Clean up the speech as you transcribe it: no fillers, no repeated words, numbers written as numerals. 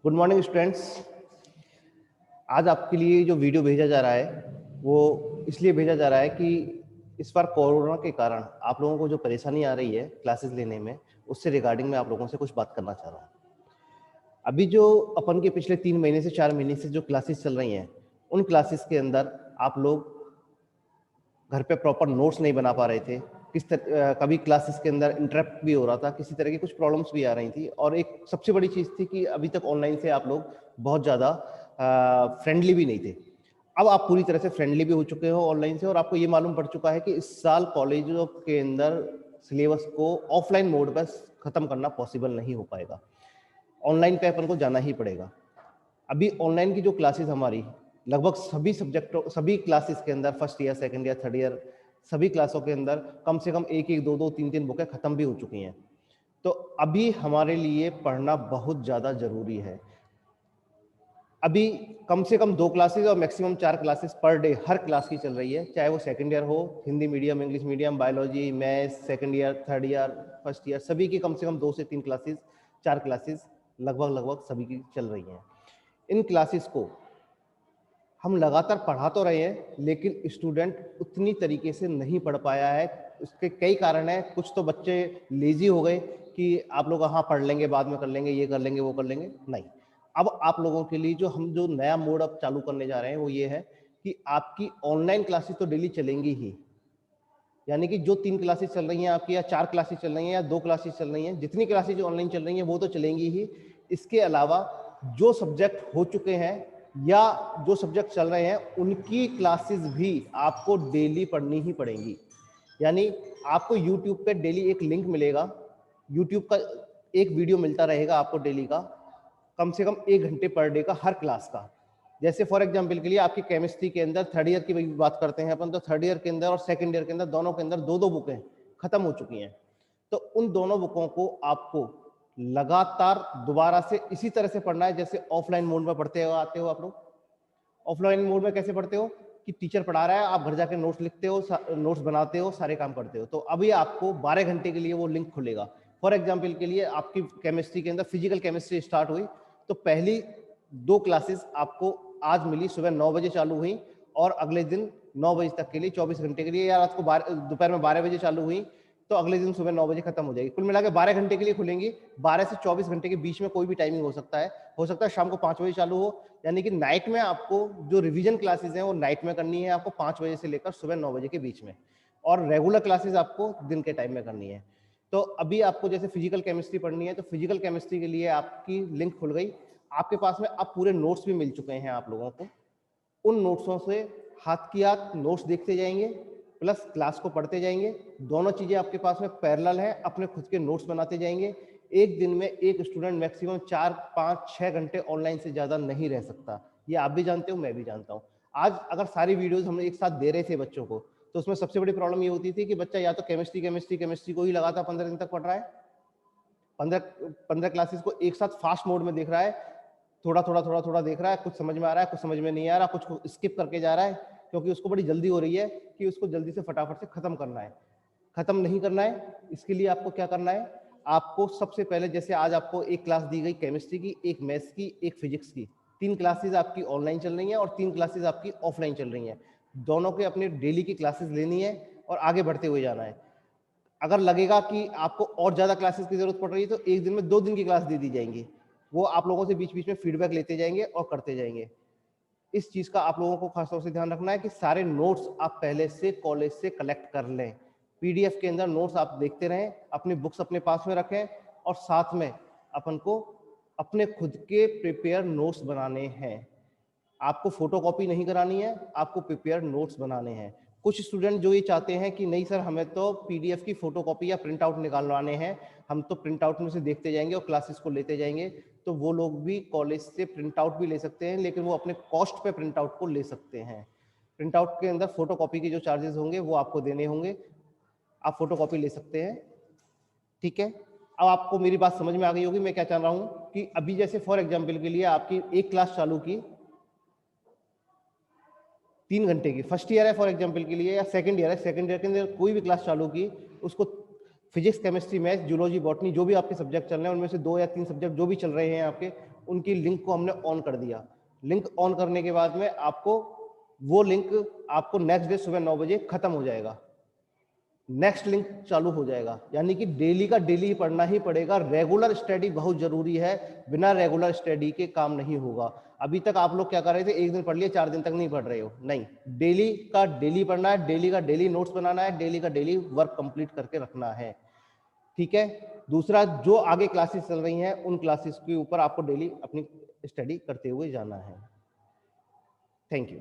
Good morning students. आज आपके लिए जो वीडियो भेजा जा रहा है वो इसलिए भेजा जा रहा है कि इस बार कोरोना के कारण आप लोगों को जो परेशानी आ रही है क्लासेस लेने में, उससे रिगार्डिंग मैं आप लोगों से कुछ बात करना चाह रहा हूँ। अभी जो अपन के पिछले 3 महीने से 4 महीने से जो क्लासेस चल रही हैं, उन क्लासेस के अंदर आप लोग घर पे प्रॉपर नोट्स नहीं बना पा रहे थे। कभी क्लासेस के अंदर इंटरप्ट भी हो रहा था, किसी तरह की कुछ प्रॉब्लम्स भी आ रही थी। और एक सबसे बड़ी चीज़ थी कि अभी तक ऑनलाइन से आप लोग बहुत ज़्यादा फ्रेंडली भी नहीं थे। अब आप पूरी तरह से फ्रेंडली भी हो चुके हो ऑनलाइन से, और आपको ये मालूम पड़ चुका है कि इस साल कॉलेजों के अंदर सिलेबस को ऑफलाइन मोड पर ख़त्म करना पॉसिबल नहीं हो पाएगा। ऑनलाइन पे अपन को जाना ही पड़ेगा। अभी ऑनलाइन की जो क्लासेस हमारी लगभग सभी सब्जेक्टों सभी क्लासेस के अंदर first year, second year, third year सभी क्लासों के अंदर कम से कम एक एक, दो दो, तीन तीन बुकें खत्म भी हो चुकी हैं। तो अभी हमारे लिए पढ़ना बहुत ज़्यादा ज़रूरी है। अभी कम से कम 2 क्लासेस और मैक्सिमम 4 क्लासेस पर डे हर क्लास की चल रही है, चाहे वो सेकंड ईयर हो, Hindi medium, English medium, biology, maths, second year, third year, first year, सभी की कम से कम 2 से 3 क्लासेस, 4 क्लासेस लगभग सभी की चल रही हैं। इन क्लासेस को हम लगातार पढ़ा तो रहे हैं, लेकिन स्टूडेंट उतनी तरीके से नहीं पढ़ पाया है। उसके कई कारण हैं। कुछ तो बच्चे लेजी हो गए कि आप लोग हाँ पढ़ लेंगे, बाद में कर लेंगे, ये कर लेंगे, वो कर लेंगे। नहीं, अब आप लोगों के लिए जो नया मोड अब चालू करने जा रहे हैं वो ये है कि आपकी ऑनलाइन क्लासेस तो डेली चलेंगी ही। यानी कि जो 3 क्लासेस चल रही हैं आपकी, या 4 क्लासेस चल रही हैं, या 2 क्लासेस चल रही हैं, जितनी क्लासेस ऑनलाइन चल रही हैं वो तो चलेंगी ही। इसके अलावा जो सब्जेक्ट हो चुके हैं या जो सब्जेक्ट चल रहे हैं, उनकी क्लासेस भी आपको डेली पढ़नी ही पड़ेंगी। यानी आपको यूट्यूब पे डेली एक लिंक मिलेगा, यूट्यूब का एक वीडियो मिलता रहेगा आपको डेली का, कम से कम 1 घंटे पर डे का हर क्लास का। जैसे फॉर एग्जाम्पल के लिए आपकी केमिस्ट्री के अंदर थर्ड ईयर की बात करते हैं अपन, तो थर्ड ईयर के अंदर और सेकंड ईयर के अंदर दोनों के अंदर 2-2 बुकें खत्म हो चुकी हैं। तो उन दोनों बुकों को आपको लगातार दोबारा से इसी तरह से पढ़ना है जैसे ऑफलाइन मोड में पढ़ते हो आते हो आप लोग। ऑफलाइन मोड में कैसे पढ़ते हो कि टीचर पढ़ा रहा है, आप घर जाके नोट्स लिखते हो, नोट्स बनाते हो, सारे काम करते हो। तो अभी आपको 12 घंटे के लिए वो लिंक खुलेगा। फॉर एग्जाम्पल के लिए आपकी केमिस्ट्री के अंदर फिजिकल केमिस्ट्री स्टार्ट हुई, तो पहली 2 क्लासेस आपको आज मिली, सुबह 9 बजे चालू हुई, और अगले दिन 9 बजे तक के लिए 24 घंटे के लिए, या रात को दोपहर में 12 बजे चालू हुई तो अगले दिन सुबह 9 बजे खत्म हो जाएगी। कुल मिला के 12 घंटे के लिए खुलेंगी। 12 से 24 घंटे के बीच में कोई भी टाइमिंग हो सकता है। हो सकता है शाम को 5 बजे चालू हो, यानी कि नाइट में आपको जो रिवीजन क्लासेस हैं वो नाइट में करनी है आपको, 5 बजे से लेकर सुबह 9 बजे के बीच में, और रेगुलर क्लासेस आपको दिन के टाइम में करनी है। तो अभी आपको जैसे फिजिकल केमिस्ट्री पढ़नी है, तो फिजिकल केमिस्ट्री के लिए आपकी लिंक खुल गई। आपके पास में अब पूरे नोट्स भी मिल चुके हैं आप लोगों को। उन नोट्सों से हाथ की हाथ नोट्स देखते जाएंगे, प्लस क्लास को पढ़ते जाएंगे। दोनों चीज़ें आपके पास में पैरेलल है, अपने खुद के नोट्स बनाते जाएंगे। एक दिन में एक स्टूडेंट मैक्सिमम 4, 5, 6 घंटे ऑनलाइन से ज़्यादा नहीं रह सकता। ये आप भी जानते हो, मैं भी जानता हूँ। आज अगर सारी वीडियोस हम एक साथ दे रहे थे बच्चों को, तो उसमें सबसे बड़ी प्रॉब्लम ये होती थी कि बच्चा या तो केमिस्ट्री को ही लगातार 15 दिन तक पढ़ रहा है, 15 क्लासेस को एक साथ फास्ट मोड में देख रहा है, थोड़ा देख रहा है, कुछ समझ में आ रहा है, कुछ समझ में नहीं आ रहा, कुछ स्किप करके जा रहा है, क्योंकि उसको बड़ी जल्दी हो रही है कि उसको जल्दी से फटाफट से खत्म करना है। खत्म नहीं करना है, इसके लिए आपको क्या करना है, आपको सबसे पहले जैसे आज आपको एक क्लास दी गई केमिस्ट्री की, एक मैथ्स की, एक फिजिक्स की, 3 क्लासेस आपकी ऑनलाइन चल रही हैं और 3 क्लासेस आपकी ऑफलाइन चल रही हैं। दोनों के अपने डेली की क्लासेस लेनी है और आगे बढ़ते हुए जाना है। अगर लगेगा कि आपको और ज़्यादा क्लासेस की ज़रूरत पड़ रही है, तो एक दिन में 2 दिन की क्लास दे दी जाएंगी। वो आप लोगों से बीच बीच में फीडबैक लेते जाएंगे और करते जाएंगे। इस चीज़ का आप लोगों को खासतौर से ध्यान रखना है कि सारे नोट्स आप पहले से कॉलेज से कलेक्ट कर लें। पीडीएफ के अंदर नोट्स आप देखते रहें, अपनी बुक्स अपने पास में रखें, और साथ में अपन को अपने खुद के प्रिपेयर नोट्स बनाने हैं। आपको फोटोकॉपी नहीं करानी है, आपको प्रिपेयर नोट्स बनाने हैं। कुछ स्टूडेंट जो ये चाहते हैं कि नहीं सर, हमें तो पीडीएफ की फोटोकॉपी या प्रिंट आउट निकालवाने हैं, हम तो प्रिंट आउट में से देखते जाएंगे और क्लासेस को लेते जाएंगे, तो वो लोग भी कॉलेज से प्रिंट आउट भी ले सकते हैं, लेकिन वो अपने कॉस्ट पे प्रिंट आउट को ले सकते हैं। प्रिंट आउट के अंदर फोटोकॉपी के जो चार्जेस होंगे वो आपको देने होंगे, आप फोटोकॉपी ले सकते हैं। ठीक है, अब आपको मेरी बात समझ में आ गई होगी मैं क्या चाह रहा हूँ कि अभी जैसे फॉर एग्जाम्पल के लिए आपकी एक क्लास चालू की 3 घंटे की, फर्स्ट ईयर है फॉर एग्जाम्पल के लिए, या सेकंड ईयर है, सेकंड ईयर के अंदर कोई भी क्लास चालू की, उसको physics, chemistry, maths, zoology, botany, जो भी आपके सब्जेक्ट चल रहे हैं उनमें से 2 या 3 सब्जेक्ट जो भी चल रहे हैं आपके, उनकी लिंक को हमने ऑन कर दिया। लिंक ऑन करने के बाद में आपको वो लिंक आपको नेक्स्ट डे सुबह 9 बजे खत्म हो जाएगा, नेक्स्ट लिंक चालू हो जाएगा। यानी कि डेली का डेली पढ़ना ही पड़ेगा। रेगुलर स्टडी बहुत जरूरी है, बिना रेगुलर स्टडी के काम नहीं होगा। अभी तक आप लोग क्या कर रहे थे, एक दिन पढ़ लिए 4 दिन तक नहीं पढ़ रहे हो, नहीं, डेली का डेली पढ़ना है, डेली का डेली नोट्स बनाना है, डेली का डेली वर्क कंप्लीट करके रखना है, ठीक है। दूसरा, जो आगे क्लासेस चल रही हैं उन क्लासेस के ऊपर आपको डेली अपनी स्टडी करते हुए जाना है। Thank you.